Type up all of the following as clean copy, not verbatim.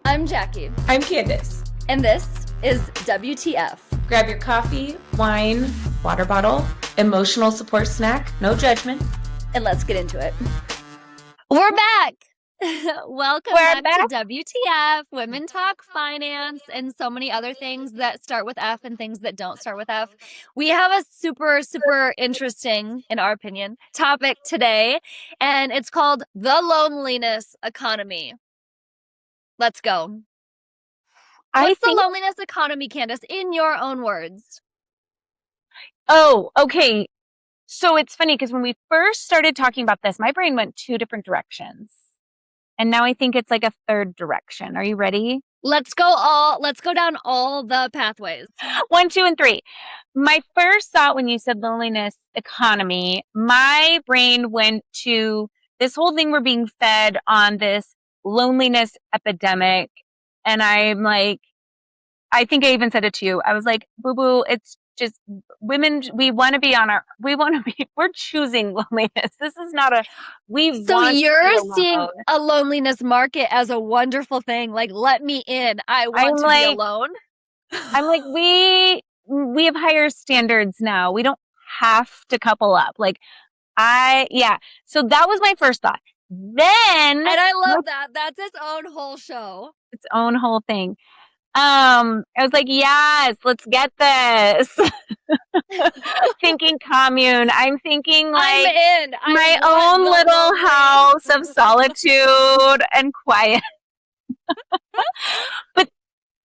I'm Jackie, I'm Candace. and this is WTF. Grab your coffee, wine, water bottle, emotional support snack, no judgment. And let's get into it. We're back. Welcome We're back to WTF, Women Talk Finance, and so many other things that start with F and things that don't start with F. We have a super interesting, in our opinion, topic today, and it's called the loneliness economy. Let's go. What's the loneliness economy, Candace, in your own words? Oh, okay. So it's funny because when we first started talking about this, my brain went two different directions. And now I think it's like a third direction. Are you ready? Let's go down all the pathways. 1, 2, and 3. My first thought when you said loneliness economy, my brain went to this whole thing we're being fed on this loneliness epidemic. And I'm like, I think I even said it to you. I was like, boo-boo, it's just women. We're choosing loneliness. This is not So you're seeing a loneliness market as a wonderful thing. Like, let me in. I want to be alone. I'm like, we have higher standards now. We don't have to couple up. So that was my first thought. Then, and I love that. That's its own whole show. Its own whole thing. I was like, yes, let's get this. Thinking commune. I'm thinking like my own little house of solitude and quiet. But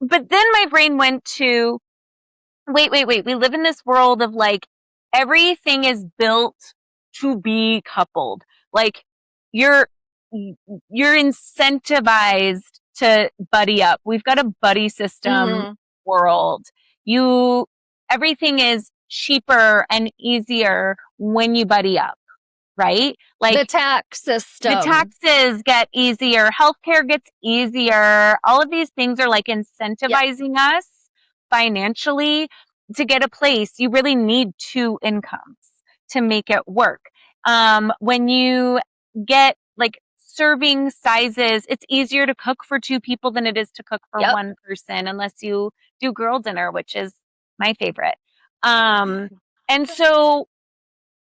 then my brain went to, wait. We live in this world of like, everything is built to be coupled. Like you're incentivized to buddy up. We've got a buddy system world. Everything is cheaper and easier when you buddy up, right? Like the tax system. The taxes get easier. Healthcare gets easier. All of these things are like incentivizing us financially to get a place. You really need 2 incomes to make it work. When you get like serving sizes, it's easier to cook for 2 people than it is to cook for 1 person, unless you do girl dinner, which is my favorite. And so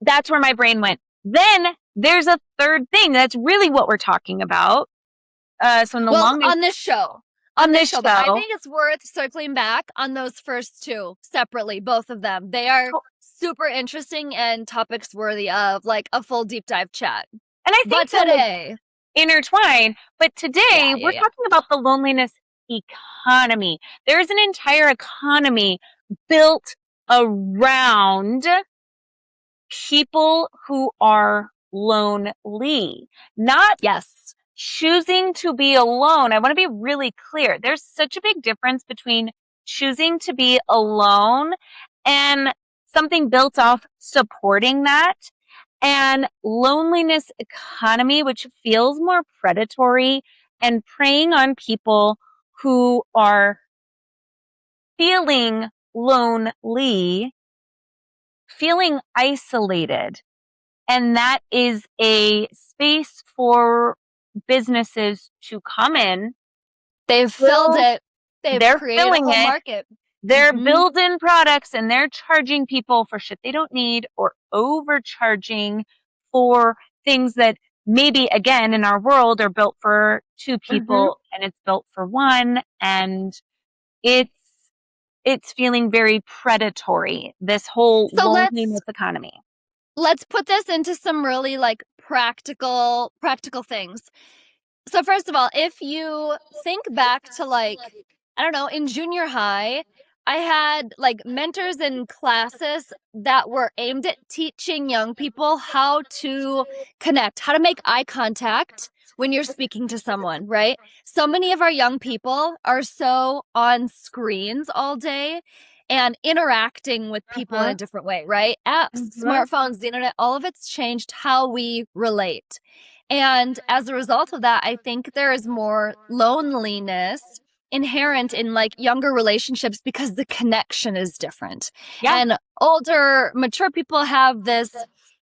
that's where my brain went. Then there's a third thing. That's really what we're talking about. On this show. But I think it's worth circling back on those first 2 separately, both of them. They are super interesting and topics worthy of like a full deep dive chat. And I think today intertwine. But today we're talking about the loneliness economy. There's an entire economy built around people who are lonely, not choosing to be alone. I want to be really clear. There's such a big difference between choosing to be alone and something built off supporting that, and loneliness economy, which feels more predatory and preying on people who are feeling lonely, feeling isolated. And that is a space for businesses to come in. They've filled it. They're created a whole market. They're building products and they're charging people for shit they don't need, or overcharging for things that maybe, again, in our world are built for 2 people and it's built for 1. And it's feeling very predatory, this whole loneliness economy. Let's put this into some really like practical things. So first of all, if you think back to like, I don't know, in junior high, I had like mentors in classes that were aimed at teaching young people how to connect, how to make eye contact when you're speaking to someone, right? So many of our young people are so on screens all day and interacting with people in a different way, right? Apps, smartphones, the internet, all of it's changed how we relate. And as a result of that, I think there is more loneliness inherent in like younger relationships because the connection is different. And older, mature people have this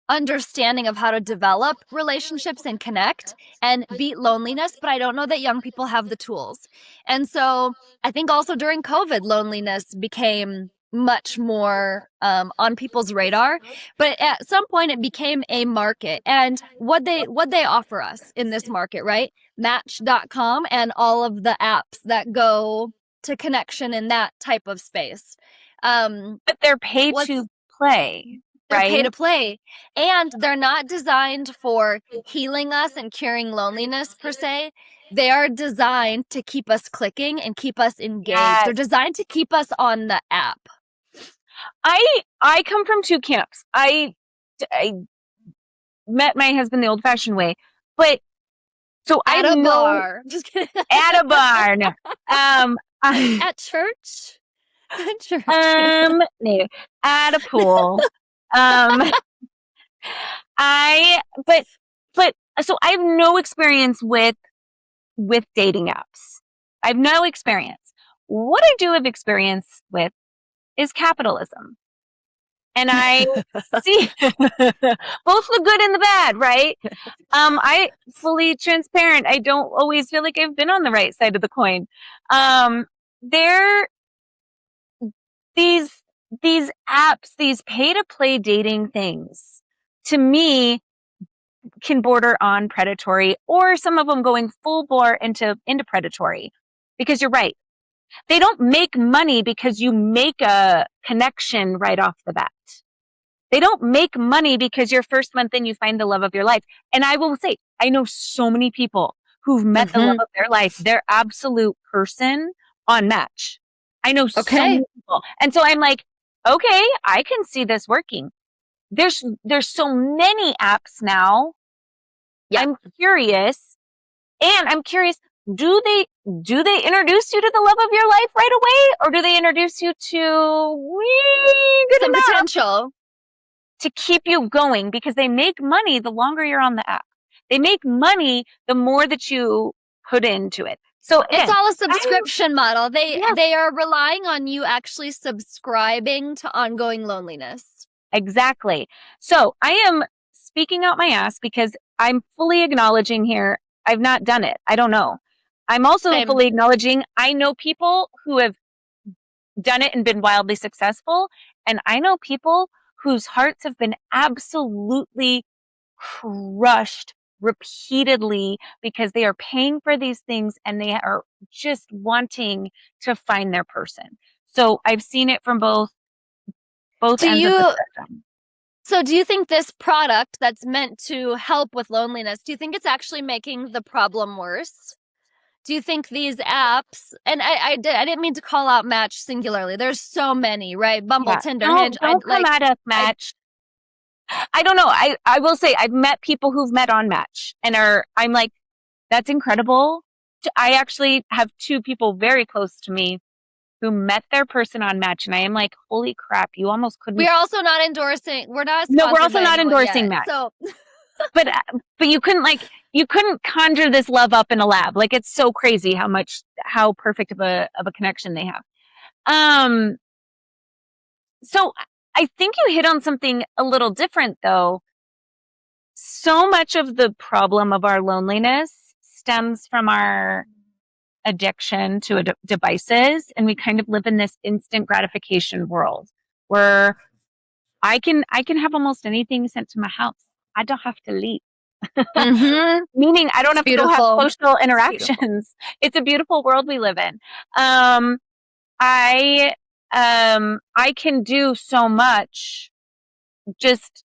understanding of how to develop relationships and connect and beat loneliness, but I don't know that young people have the tools. And so I think also during COVID, loneliness became much more on people's radar, but at some point it became a market. And what they offer us in this market, right? Match.com and all of the apps that go to connection in that type of space. But they're paid to play. They're right? pay to play, and they're not designed for healing us and curing loneliness per se. They are designed to keep us clicking and keep us engaged. Yes. They're designed to keep us on the app. I come from two camps. I met my husband the old-fashioned way, but so At I a know bar. Just kidding. at a barn. At church. At church. No, at a pool. But so I have no experience with dating apps. I have no experience. What I do have experience with is capitalism. And I see both the good and the bad, right? I fully transparent. I don't always feel like I've been on the right side of the coin. These apps, these pay to play dating things, to me, can border on predatory, or some of them going full bore into predatory. Because you're right. They don't make money because you make a connection right off the bat. They don't make money because your first month in you find the love of your life. And I will say, I know so many people who've met the love of their life, their absolute person on Match. I know so many people. And so I'm like, okay, I can see this working. There's so many apps now. Yeah. I'm curious. Do they introduce you to the love of your life right away, or do they introduce you to some potential to keep you going? Because they make money the longer you're on the app. They make money the more that you put into it. So again, it's all a subscription model. They are relying on you actually subscribing to ongoing loneliness. Exactly. So I am speaking out my ass because I'm fully acknowledging here, I've not done it. I don't know. I'm also fully acknowledging I know people who have done it and been wildly successful. And I know people whose hearts have been absolutely crushed repeatedly because they are paying for these things and they are just wanting to find their person. So I've seen it from both ends of the spectrum. So do you think this product that's meant to help with loneliness, do you think it's actually making the problem worse? Do you think these apps, and I didn't mean to call out Match singularly. There's so many, right? Bumble, Tinder, Hinge. Don't come at us, Match. I don't know. I will say I've met people who've met on Match and I'm like, that's incredible. I actually have two people very close to me who met their person on Match, and I am like, holy crap, you almost couldn't. We are also not endorsing. We're not. No, we're also not endorsing Match. So, but you couldn't conjure this love up in a lab. Like, it's so crazy how perfect of a connection they have. So I think you hit on something a little different, though. So much of the problem of our loneliness stems from our addiction to devices, and we kind of live in this instant gratification world where I can have almost anything sent to my house. I don't have to leave. Meaning I don't have to go have social interactions. It's a beautiful world we live in. I can do so much just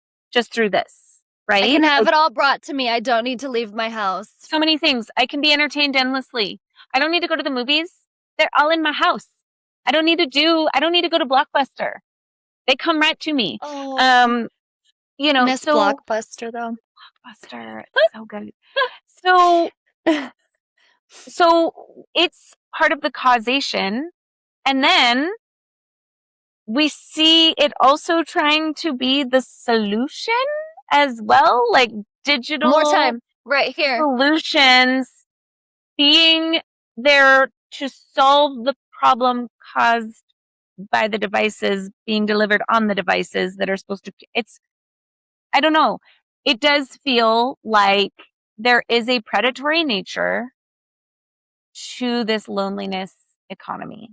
through this, right? I can have it all brought to me. I don't need to leave my house. So many things. I can be entertained endlessly. I don't need to go to the movies. They're all in my house. I don't need to go to Blockbuster. They come right to me. Oh. Miss so Blockbuster though. Blockbuster, it's so good. So it's part of the causation. And then we see it also trying to be the solution as well, like digital more time right here solutions being there to solve the problem caused by the devices being delivered on the devices that are supposed to. I don't know. It does feel like there is a predatory nature to this loneliness economy.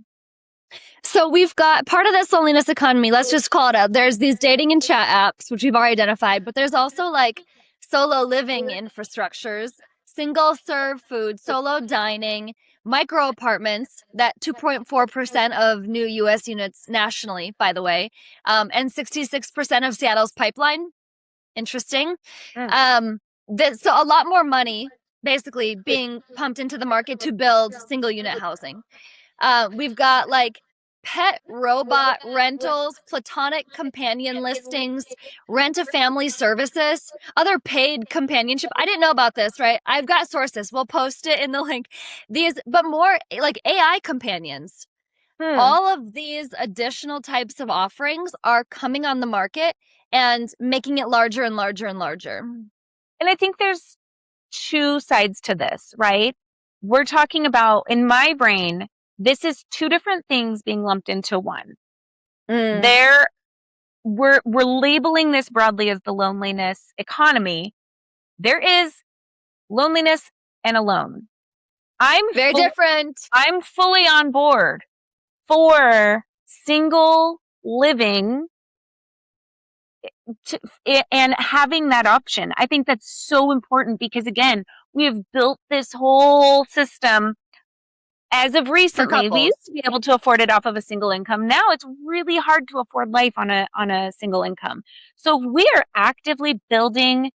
So we've got part of this loneliness economy. Let's just call it out. There's these dating and chat apps, which we've already identified, but there's also like solo living infrastructures, single serve food, solo dining, micro apartments, that 2.4% of new US units nationally, by the way, and 66% of Seattle's pipeline. Interesting. So a lot more money basically being pumped into the market to build single unit housing. We've got like pet robot rentals, platonic companion listings, rent a family services, other paid companionship. I didn't know about this, right? I've got sources. We'll post it in the link. But more like AI companions. All of these additional types of offerings are coming on the market and making it larger and larger and larger. And I think there's two sides to this, right? We're talking about, in my brain, this is two different things being lumped into one. We're labeling this broadly as the loneliness economy. There is loneliness and alone. Very different. I'm fully on board for single living and having that option. I think that's so important because, again, we have built this whole system. As of recently, we used to be able to afford it off of a single income. Now it's really hard to afford life on a single income. So if we are actively building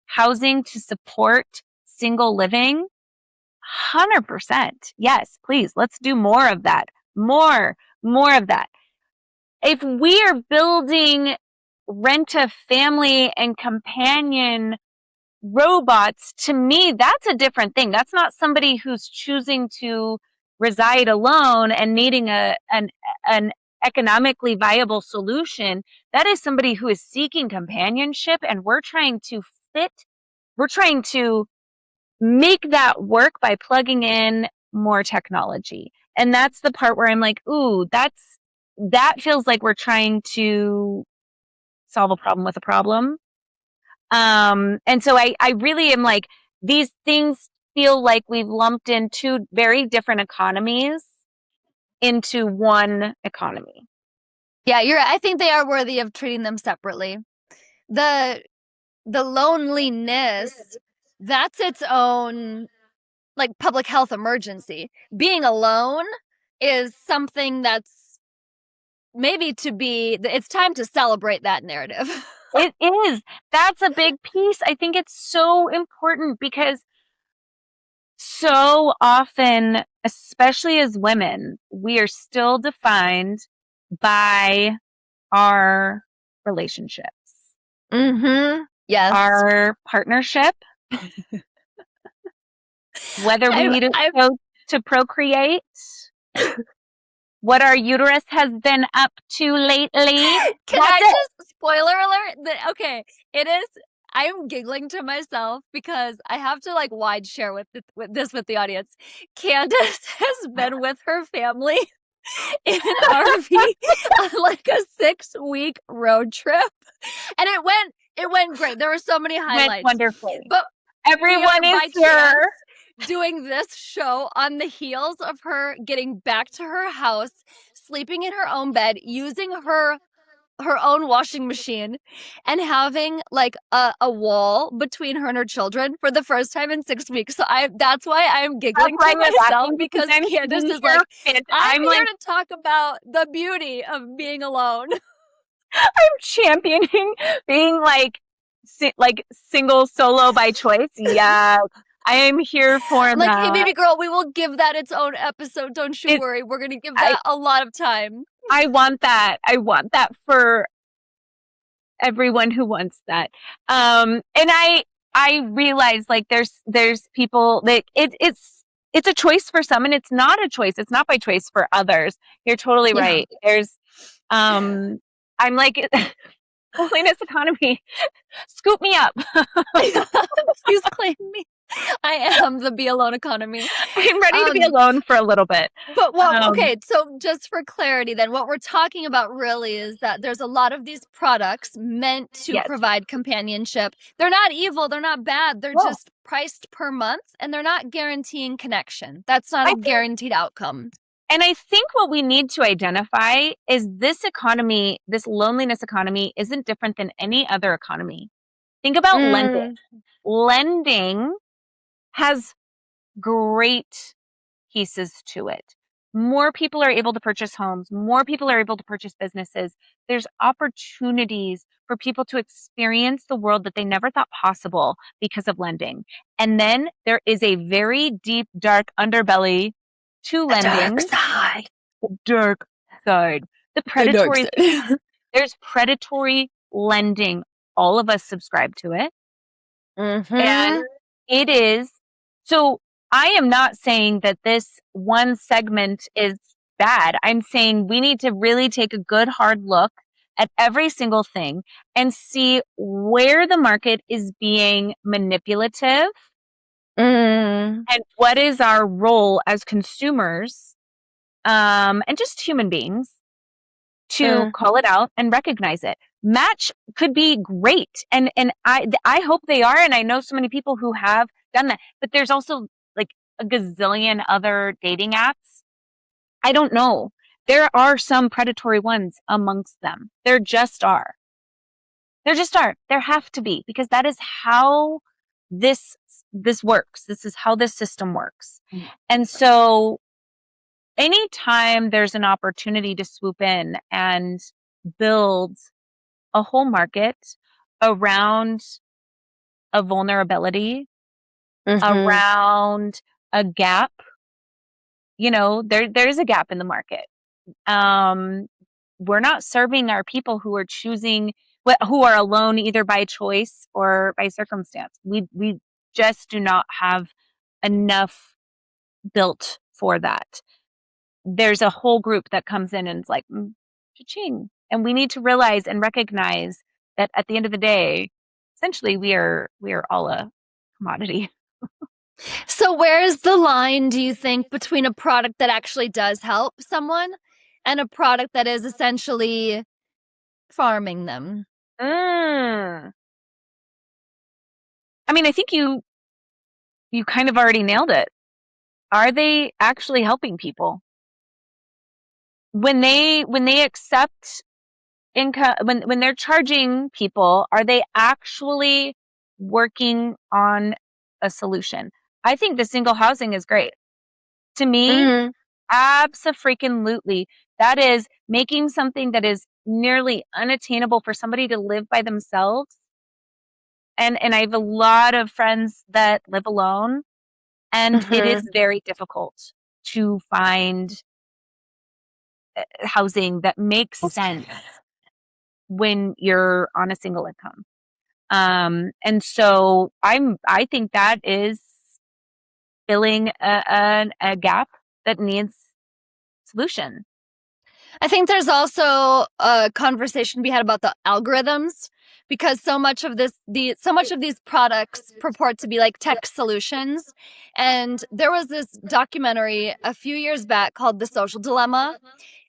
housing to support single living, 100%. Yes, please, let's do more of that. More of that. If we are building rent-a-family and companion robots, to me, that's a different thing. That's not somebody who's choosing to reside alone and needing an economically viable solution. That is somebody who is seeking companionship, and we're trying to make that work by plugging in more technology. And that's the part where I'm like, ooh, that feels like we're trying to solve a problem with a problem. And so I really am like, these things feel like we've lumped in two very different economies into one economy. Yeah, I think they are worthy of treating them separately. The loneliness, that's its own like public health emergency. Being alone is something that's maybe it's time to celebrate that narrative. It is. That's a big piece. I think it's so important because so often, especially as women, we are still defined by our relationships. Yes. Our partnership. Whether we need to procreate. What our uterus has been up to lately. Can I just, spoiler alert, okay, it is, I'm giggling to myself because I have to like wide share with the audience. Candace has been with her family in an RV on like a 6-week road trip, and it went great. There were so many highlights. Wonderfully. But everyone is here doing this show on the heels of her getting back to her house, sleeping in her own bed, using her own washing machine, and having like a wall between her and her children for the first time in 6 weeks. So that's why I'm giggling to myself, because Candace is like, I'm here to talk about the beauty of being alone. I'm championing being like single solo by choice. Yeah. I am here for that. Like, hey, baby girl, we will give that its own episode. Don't you worry. We're going to give that a lot of time. I want that. I want that for everyone who wants that. And I realize like there's people that it's a choice for some, and it's not a choice. It's not by choice for others. You're totally right. There's, I'm like, loneliness economy, scoop me up. Please claim me. I am the be alone economy. I'm ready to be alone for a little bit. But okay, so just for clarity then, what we're talking about really is that there's a lot of these products meant to provide companionship. They're not evil, they're not bad, they're just priced per month, and they're not guaranteeing connection. That's not a guaranteed outcome. And I think what we need to identify is this economy, this loneliness economy, isn't different than any other economy. Think about lending. Lending has great pieces to it. More people are able to purchase homes. More people are able to purchase businesses. There's opportunities for people to experience the world that they never thought possible because of lending. And then there is a very deep, dark underbelly to lending. The dark side. The predatory. There's predatory lending. All of us subscribe to it. And it is. So I am not saying that this one segment is bad. I'm saying we need to really take a good hard look at every single thing and see where the market is being manipulative and what is our role as consumers and just human beings to call it out and recognize it. Match could be great. And I hope they are. And I know so many people who have done that, but there's also like a gazillion other dating apps. I don't know. There are some predatory ones amongst them. There just are. There just are. There have to be, because that is how this works. This is how this system works. And so anytime there's an opportunity to swoop in and build a whole market around a vulnerability, around a gap, there's a gap in the market. We're not serving our people who are who are alone either by choice or by circumstance. We just do not have enough built for that. There's a whole group that comes in and is like, cha-ching. And we need to realize and recognize that at the end of the day, essentially we are all a commodity. So where's the line, do you think, between a product that actually does help someone and a product that is essentially farming them? I mean, I think you kind of already nailed it. Are they actually helping people? When they accept income, when they're charging people, are they actually working on a solution? I think the single housing is great. To me, abso-freaking-lutely. That is making something that is nearly unattainable for somebody to live by themselves. And I have a lot of friends that live alone, and it is very difficult to find housing that makes sense when you're on a single income. And so I think that is filling a gap that needs solution. I think there's also a conversation we had about the algorithms, because so much of these products purport to be like tech solutions. And there was this documentary a few years back called The Social Dilemma.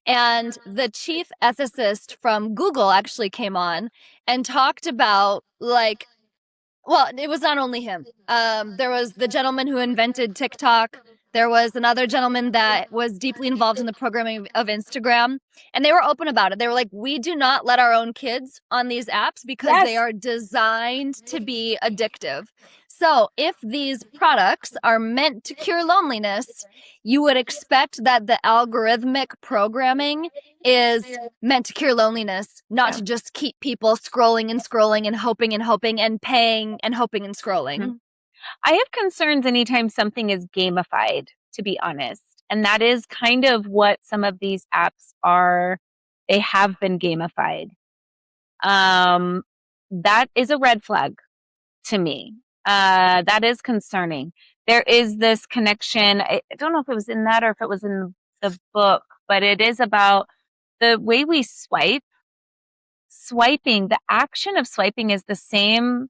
And the chief ethicist from Google actually came on and talked about it was not only him. There was the gentleman who invented TikTok. There was another gentleman that was deeply involved in the programming of Instagram. And they were open about it. They were like, we do not let our own kids on these apps because they are designed to be addictive. So if these products are meant to cure loneliness, you would expect that the algorithmic programming is meant to cure loneliness, not to just keep people scrolling and scrolling and hoping and paying and hoping and scrolling. I have concerns anytime something is gamified, to be honest. And that is kind of what some of these apps are. They have been gamified. That is a red flag to me. That is concerning. There is this connection. I don't know if it was in that or if it was in the book, but it is about the way we swipe. Swiping, the action of swiping is the same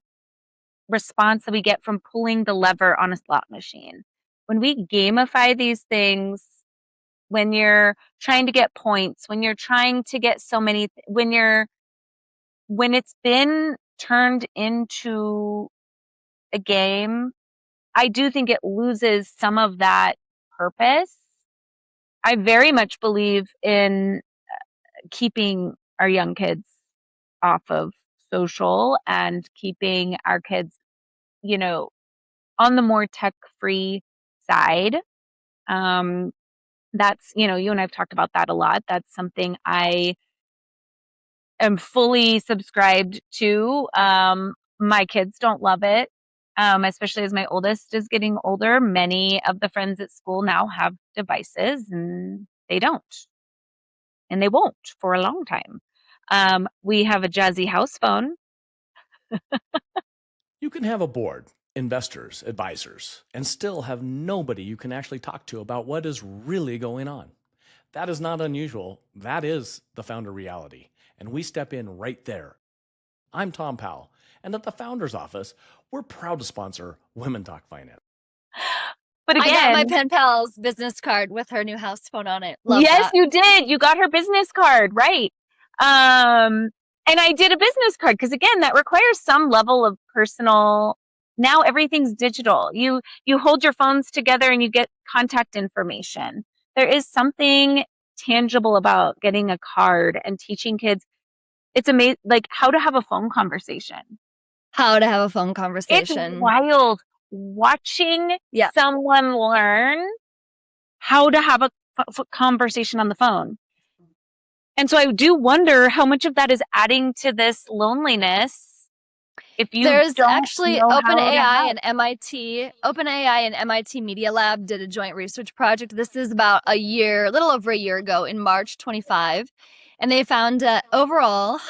response that we get from pulling the lever on a slot machine. When we gamify these things, when you're trying to get points, when you're trying to get so many, when it's been turned into a game, I do think it loses some of that purpose. I very much believe in keeping our young kids off of social and keeping our kids, on the more tech-free side. That's, you and I've talked about that a lot. That's something I am fully subscribed to. My kids don't love it, especially as my oldest is getting older. Many of the friends at school now have devices and they don't. And they won't for a long time. We have a jazzy house phone. You can have a board, investors, advisors, and still have nobody you can actually talk to about what is really going on. That is not unusual. That is the founder reality. And we step in right there. I'm Tom Powell, and at the Founder's Office, we're proud to sponsor Women Talk Finance. But again, I got my pen pal's business card with her new house phone on it. Love yes, that. you did. You got her business card, right? And I did a business card because again, that requires some level of personal. Now everything's digital. You hold your phones together and you get contact information. There is something tangible about getting a card and teaching kids. It's amazing, like how to have a phone conversation. How to have a phone conversation. It's wild watching someone learn how to have a conversation on the phone. And so I do wonder how much of that is adding to this loneliness. If you There's don't actually know OpenAI and MIT Media Lab did a joint research project. This is about a little over a year ago in March 25. And they found overall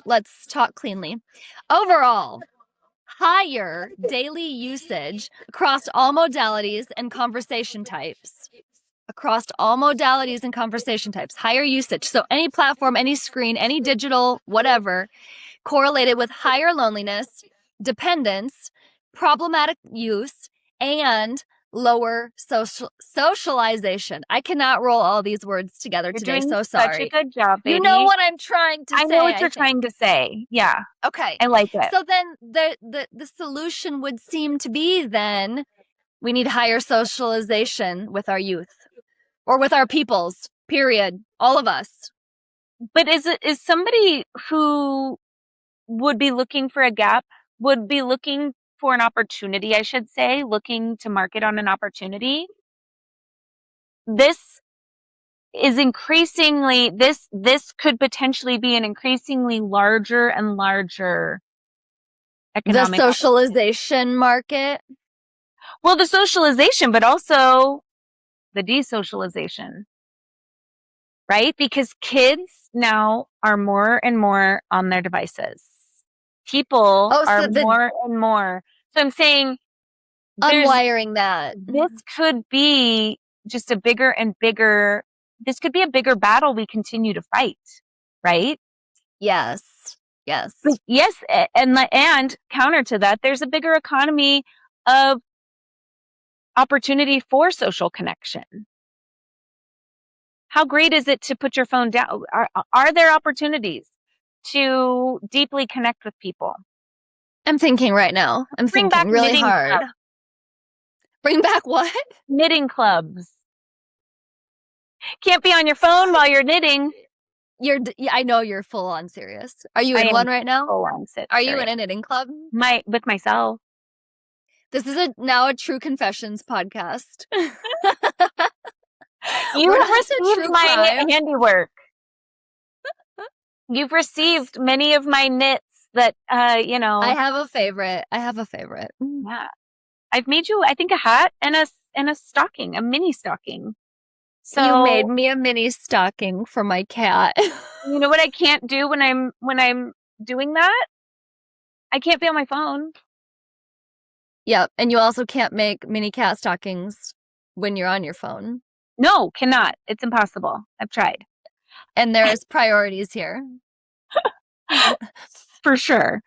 let's talk cleanly. Overall, higher daily usage across all modalities and conversation types. Higher usage. So any platform, any screen, any digital, whatever, correlated with higher loneliness, dependence, problematic use, and lower socialization. I cannot roll all these words together today, so sorry. Such a good job, baby. You know what I'm trying to say. I know what you're trying to say. Yeah. Okay. I like it. So then the solution would seem to be then we need higher socialization with our youth or with our peoples, period. All of us. But is somebody who would be looking for a gap, would be looking for an opportunity, I should say, looking to market on an opportunity. This is increasingly, this could potentially be an increasingly larger and larger economic. The socialization market. Well, the socialization, but also the desocialization, right? Because kids now are more and more on their devices. People are more and more. So I'm saying unwiring that. This could be just a bigger and bigger, this could be a bigger battle we continue to fight, right? Yes. Yes. And counter to that, there's a bigger economy of opportunity for social connection. How great is it to put your phone down? Are there opportunities to deeply connect with people? I'm thinking right now. I'm thinking really hard. Bring back what? Knitting clubs. Can't be on your phone while you're knitting. I know you're full on serious. Are you in one right now? Full on Are you in a knitting club? With myself. This is now a True Confessions podcast. You have received my handiwork. You've received many of my knits that, I have a favorite. Yeah. I've made you, I think, a hat and a stocking, a mini stocking. So you made me a mini stocking for my cat. You know what I can't do when I'm doing that? I can't be on my phone. Yep. And you also can't make mini cat stockings when you're on your phone. No, cannot. It's impossible. I've tried. And there's priorities here. for sure.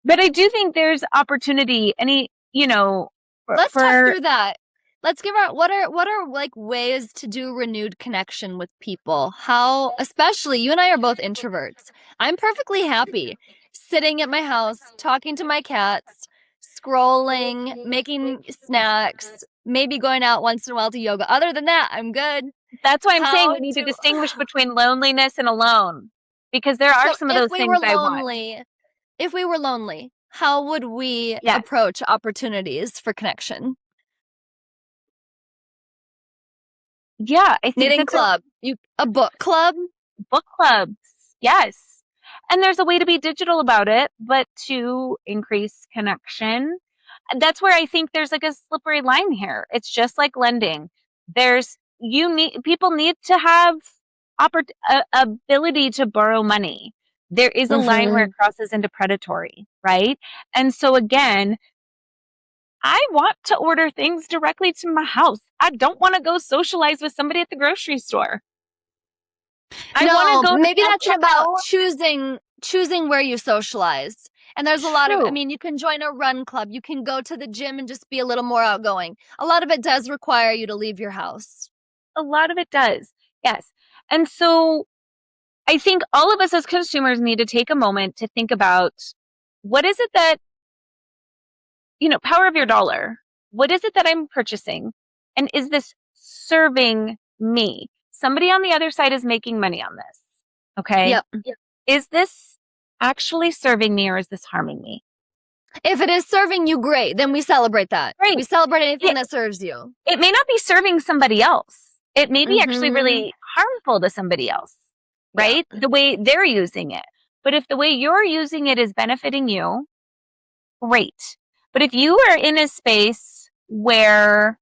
But I do think there's opportunity. Let's talk through that. Let's give what are like ways to do renewed connection with people? How, especially you and I are both introverts. I'm perfectly happy sitting at my house, talking to my cats, scrolling, making snacks, maybe going out once in a while to yoga. Other than that, I'm good. That's why I'm saying we need to distinguish between loneliness and alone, because there are some of those things I want. If we were lonely, how would we approach opportunities for connection? Yeah, I think knitting club. A book club? Book clubs. Yes. And there's a way to be digital about it, but to increase connection. That's where I think there's like a slippery line here. It's just like lending. People need to have ability to borrow money. There is a line where it crosses into predatory, right? And so again, I want to order things directly to my house. I don't want to go socialize with somebody at the grocery store. Maybe that's about choosing where you socialize. And there's a lot of, you can join a run club. You can go to the gym and just be a little more outgoing. A lot of it does require you to leave your house. A lot of it does. Yes. And so I think all of us as consumers need to take a moment to think about what is it that, power of your dollar. What is it that I'm purchasing? And is this serving me? Somebody on the other side is making money on this. Okay. Yep. Is this actually serving me or is this harming me? If it is serving you, great. Then we celebrate that. Right. We celebrate anything that serves you. It may not be serving somebody else. It may be actually really harmful to somebody else, right? Yeah. The way they're using it. But if the way you're using it is benefiting you, great. But if you are in a space where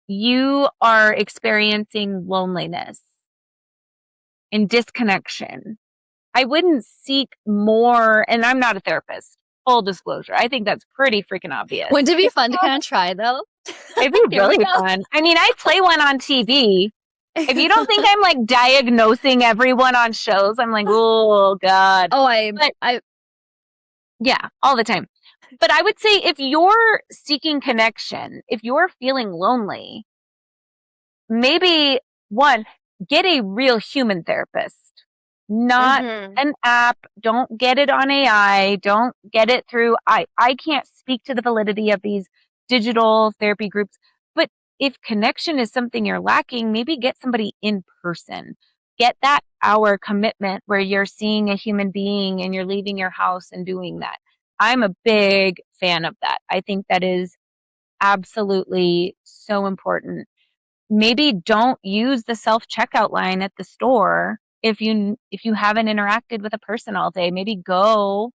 you are experiencing loneliness and disconnection, I wouldn't seek more. And I'm not a therapist, full disclosure. I think that's pretty freaking obvious. Wouldn't it be fun to kind of try, though? It'd be really fun. I mean, I play one on TV. If you don't think I'm like diagnosing everyone on shows, I'm like, oh God. Yeah, all the time. But I would say if you're seeking connection, if you're feeling lonely, maybe get a real human therapist, not an app. Don't get it on AI. Don't get it through. I can't speak to the validity of these digital therapy groups, but if connection is something you're lacking, maybe get somebody in person. Get that hour commitment where you're seeing a human being and you're leaving your house and doing that. I'm a big fan of that. I think that is absolutely so important. Maybe don't use the self-checkout line at the store if you haven't interacted with a person all day. Maybe go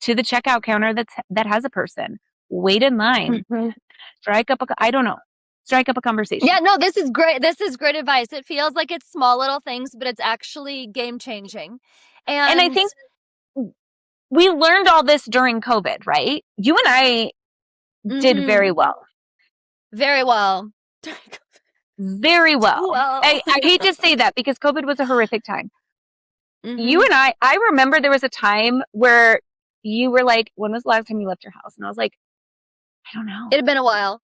to the checkout counter that has a person. Wait in line. Strike up a conversation. Yeah, no, this is great. This is great advice. It feels like it's small little things, but it's actually game changing. And I think we learned all this during COVID, right? You and I did very well. Very well. Very well. I hate to say that because COVID was a horrific time. You and I remember there was a time where you were like, when was the last time you left your house? And I was like, I don't know. It had been a while.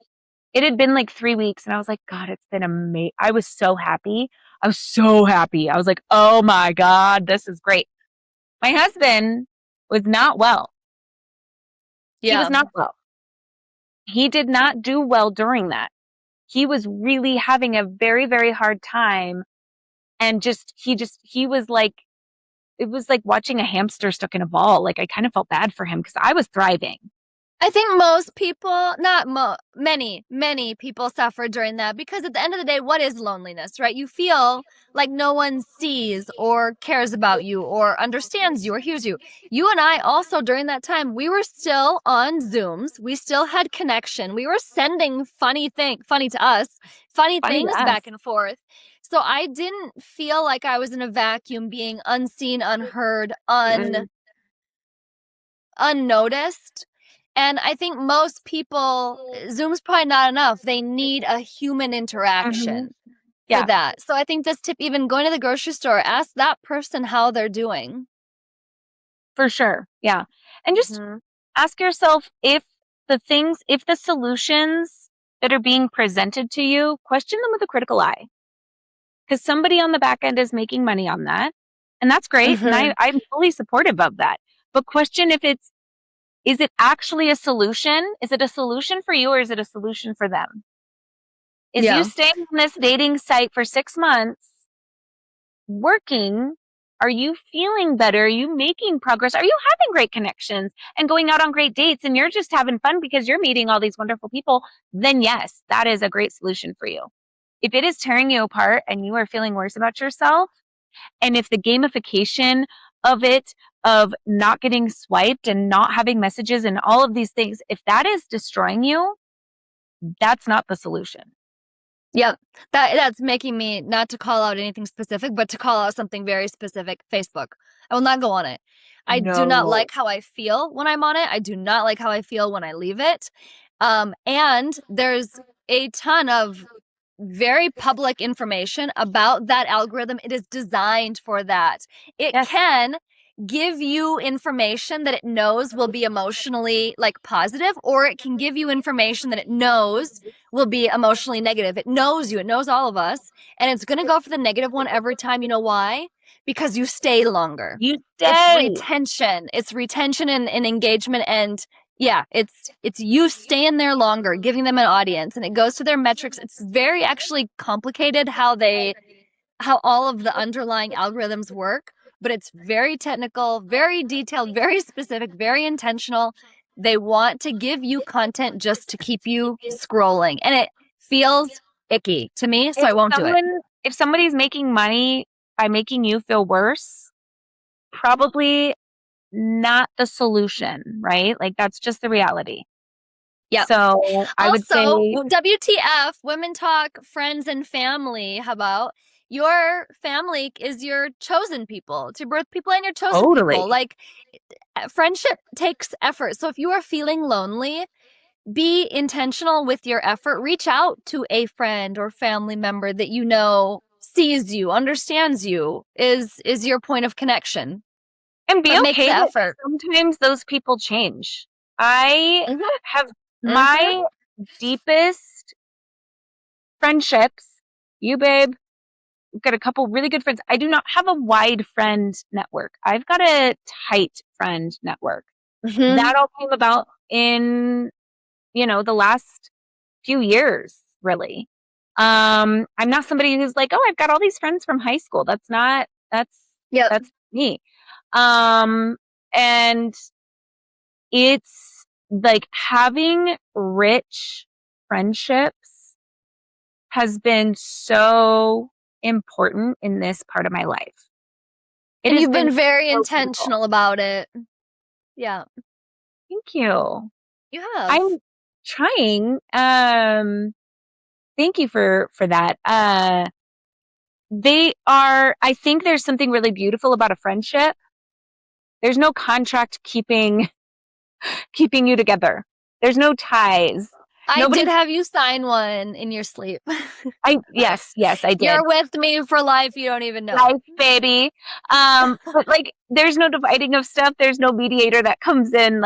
It had been like 3 weeks. And I was like, God, it's been amazing. I was so happy. I was like, oh my God, this is great. My husband was not well. Yeah. He was not well. He did not do well during that. He was really having a very, very hard time. And he was like, it was like watching a hamster stuck in a ball. Like I kind of felt bad for him because I was thriving. I think most people, many people suffer during that because at the end of the day, what is loneliness, right? You feel like no one sees or cares about you or understands you or hears you. You and I also during that time, we were still on Zooms. We still had connection. We were sending funny things back and forth. So I didn't feel like I was in a vacuum being unseen, unheard, unnoticed. And I think most people, Zoom's probably not enough. They need a human interaction for that. So I think this tip, even going to the grocery store, ask that person how they're doing. For sure. Yeah. And just ask yourself if the solutions that are being presented to you, question them with a critical eye. Because somebody on the back end is making money on that. And that's great. And I'm fully supportive of that. But question if is it actually a solution? Is it a solution for you or is it a solution for them? Is you staying on this dating site for 6 months working? Are you feeling better? Are you making progress? Are you having great connections and going out on great dates and you're just having fun because you're meeting all these wonderful people? Then yes, that is a great solution for you. If it is tearing you apart and you are feeling worse about yourself, and if the gamification of it, of not getting swiped and not having messages and all of these things, if that is destroying you, that's not the solution. Yep. That's making me not to call out anything specific, but to call out something very specific. Facebook. I will not go on it. I do not like how I feel when I'm on it. I do not like how I feel when I leave it. And there's a ton of very public information about that algorithm. It is designed for that. It can give you information that it knows will be emotionally positive, or it can give you information that it knows will be emotionally negative. It knows you. It knows all of us. And it's going to go for the negative one every time. You know why? Because you stay longer. You stay. It's retention. It's retention and engagement. And yeah, it's you staying there longer, giving them an audience. And it goes to their metrics. It's very actually complicated how all of the underlying algorithms work. But it's very technical, very detailed, very specific, very intentional. They want to give you content just to keep you scrolling. And it feels icky to me, so I won't do it. If somebody's making money by making you feel worse, probably not the solution, right? That's just the reality. Yeah. So I would say WTF, women talk, friends and family. How about your family is your chosen people. It's your birth people and your chosen people. Friendship takes effort. So if you are feeling lonely, be intentional with your effort. Reach out to a friend or family member that you know sees you, understands you, is your point of connection. And be okay with effort. Sometimes those people change. I have my deepest friendships. You, babe, we've got a couple really good friends. I do not have a wide friend network. I've got a tight friend network. That all came about in, the last few years, really. I'm not somebody who's like, oh, I've got all these friends from high school. That's me. And it's having rich friendships has been so important in this part of my life. And you've been very intentional about it. Yeah. Thank you. You have. I'm trying. Thank you for that. I think there's something really beautiful about a friendship. There's no contract keeping you together. There's no ties. I did have you sign one in your sleep. Yes, I did. You're with me for life. You don't even know. Life, baby. But there's no dividing of stuff. There's no mediator that comes in.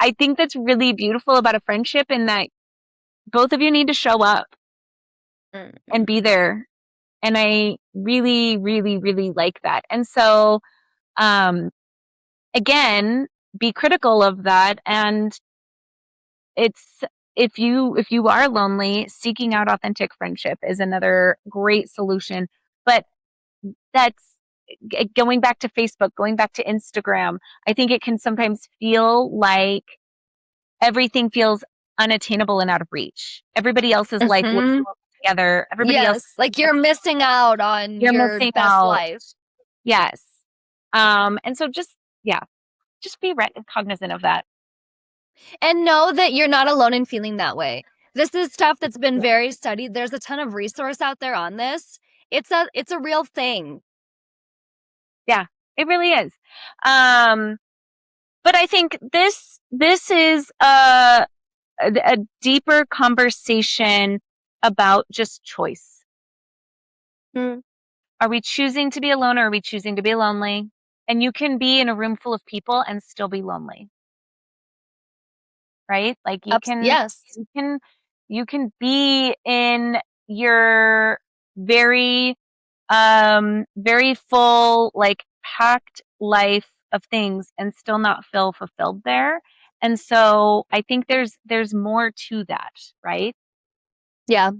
I think that's really beautiful about a friendship, in that both of you need to show up and be there. And I really, really, really like that. And so, again, be critical of that. And it's, if you are lonely, seeking out authentic friendship is another great solution. But that's going back to Facebook, going back to Instagram. I think it can sometimes feel like everything feels unattainable and out of reach. Everybody else's life looks together. Everybody else, you're missing out on your best life. Yes. And so just be cognizant of that. And know that you're not alone in feeling that way. This is stuff that's been very studied. There's a ton of resource out there on this. It's a real thing. Yeah, it really is. But I think this is a deeper conversation about just choice. Are we choosing to be alone, or are we choosing to be lonely? And you can be in a room full of people and still be lonely. Right? Like you can be in your very very full, like packed life of things and still not feel fulfilled there. And so I think there's more to that, right? Yeah.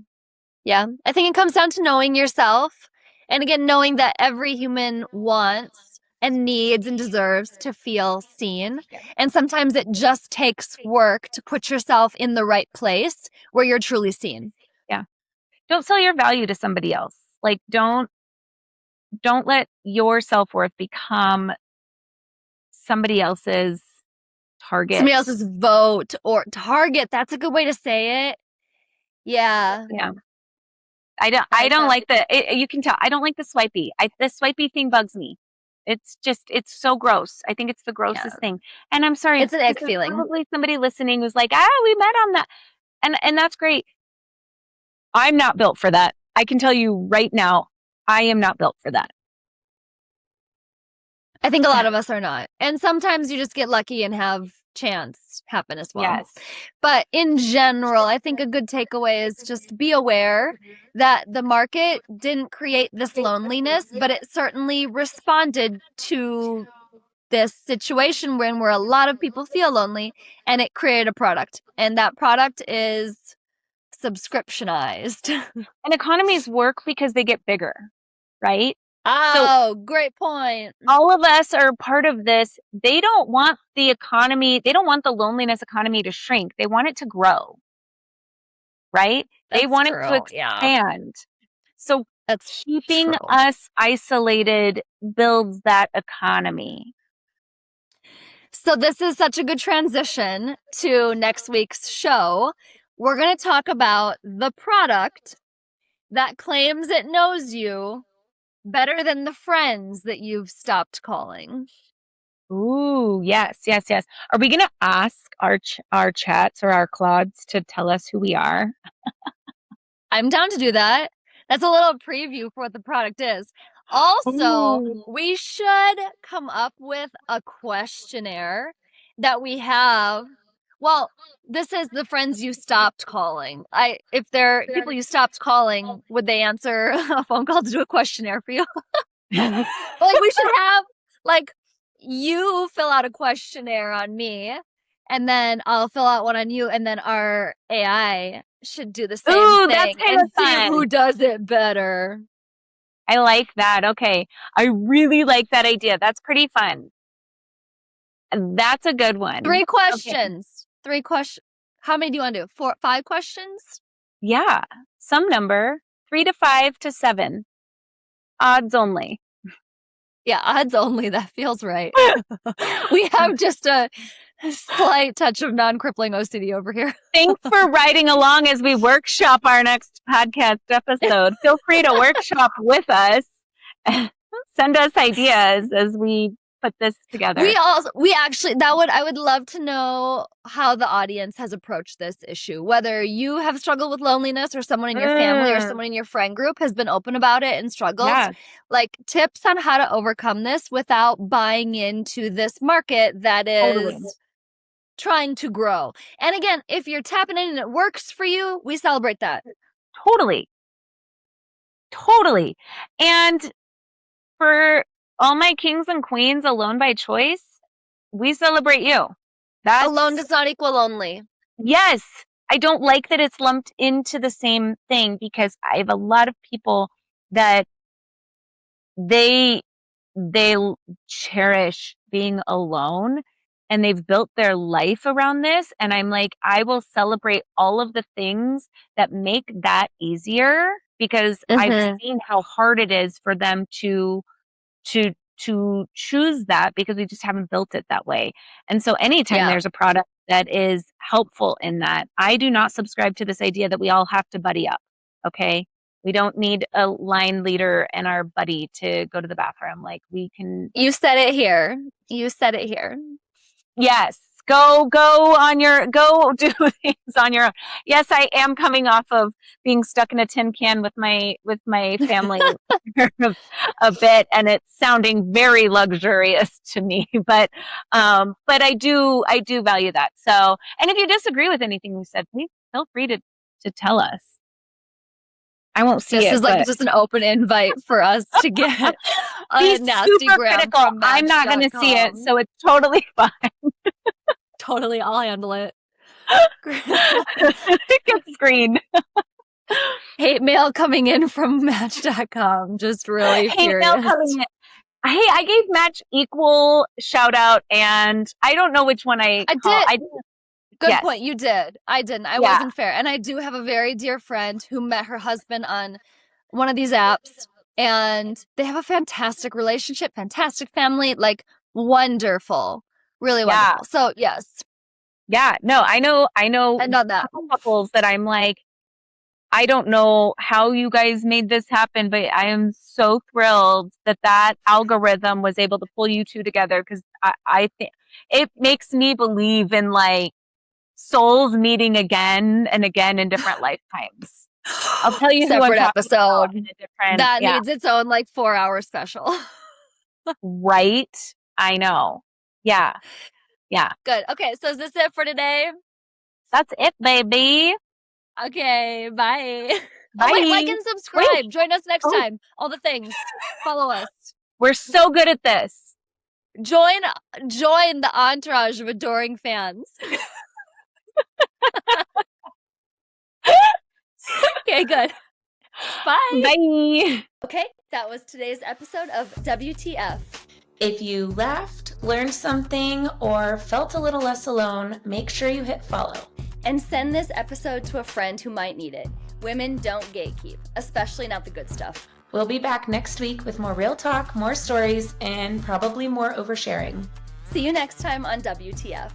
Yeah. I think it comes down to knowing yourself. And again, knowing that every human wants and needs and deserves to feel seen. And sometimes it just takes work to put yourself in the right place where you're truly seen. Yeah. Don't sell your value to somebody else. Like don't let your self-worth become somebody else's target. Somebody else's vote or target. That's a good way to say it. Yeah. Yeah. I don't like you can tell I don't like the swipey. The swipey thing bugs me. It's so gross. I think it's the grossest thing. And I'm sorry. It's an ick feeling. Probably somebody listening who's like, we met on that. And that's great. I'm not built for that. I can tell you right now, I am not built for that. I think a lot of us are not. And sometimes you just get lucky and have chance happen as well. Yes. But in general, I think a good takeaway is just be aware that the market didn't create this loneliness, but it certainly responded to this situation where a lot of people feel lonely, and it created a product. And that product is subscriptionized. And economies work because they get bigger, right? Oh, great point. All of us are part of this. They don't want the economy, they don't want the loneliness economy to shrink. They want it to grow, right? They want it to expand. Yeah. So keeping us isolated builds that economy. So this is such a good transition to next week's show. We're going to talk about the product that claims it knows you better than the friends that you've stopped calling. Ooh, yes. Are we going to ask our chats or our clods to tell us who we are? I'm down to do that. That's a little preview for what the product is. Also, we should come up with a questionnaire that we have. Well, this is the friends you stopped calling. If they're people you stopped calling, would they answer a phone call to do a questionnaire for you? Like we should have you fill out a questionnaire on me, and then I'll fill out one on you, and then our AI should do the same thing and see who does it better. I like that. Okay. I really like that idea. That's pretty fun. That's a good one. 3 questions. Okay. 3 questions. How many do you want to do? 5 questions? Yeah. Some number. 3 to 5 to 7. Odds only. Yeah, odds only. That feels right. We have just a slight touch of non-crippling OCD over here. Thanks for riding along as we workshop our next podcast episode. Feel free to workshop with us. Send us ideas as we put this together. I would love to know how the audience has approached this issue, whether you have struggled with loneliness or someone in your family or someone in your friend group has been open about it and struggled. Yeah. Like tips on how to overcome this without buying into this market that is trying to grow. And again, if you're tapping in and it works for you, we celebrate that. Totally. And for all my kings and queens alone by choice, we celebrate you. Alone does not equal lonely. Yes. I don't like that it's lumped into the same thing, because I have a lot of people that they cherish being alone and they've built their life around this. And I'm like, I will celebrate all of the things that make that easier, because I've seen how hard it is for them to choose that, because we just haven't built it that way. And so anytime there's a product that is helpful in that, I do not subscribe to this idea that we all have to buddy up. Okay. We don't need a line leader and our buddy to go to the bathroom. Like we can. You said it here. Yes. Go do things on your own. Yes, I am coming off of being stuck in a tin can with my family a bit, and it's sounding very luxurious to me. But I do value that. So, and if you disagree with anything we said, please feel free to tell us. I won't see this it. This is like just an open invite for us to get be a nasty super gram critical. from I'm not going to see it, Match.com. so it's totally fine. Totally, I'll handle it. It gets screened. Hate mail coming in from Match.com. Just really furious. Hate mail coming in. Hey, I gave Match equal shout out, and I don't know which one I did. Good point. You did. I didn't. I Yeah. wasn't fair. And I do have a very dear friend who met her husband on one of these apps, and they have a fantastic relationship, fantastic family, like wonderful, really wonderful. So yes. Yeah. No, I know. And not that couples that I'm like, I don't know how you guys made this happen, but I am so thrilled that algorithm was able to pull you two together, because I think it makes me believe in like souls meeting again and again in different lifetimes. I'll tell you separate episode in a different, that needs its own like 4-hour special. Right? I know. Yeah. Yeah. Good. Okay, so is this it for today? That's it, baby. Okay, bye. Bye. Oh, wait, like and subscribe. Wait. Join us next time. All the things. Follow us. We're so good at this. Join the entourage of adoring fans. Okay, good. Bye. Bye. Okay, that was today's episode of WTF. If you laughed, learned something, or felt a little less alone, make sure you hit follow. And send this episode to a friend who might need it. Women don't gatekeep, especially not the good stuff. We'll be back next week with more real talk, more stories, and probably more oversharing. See you next time on WTF.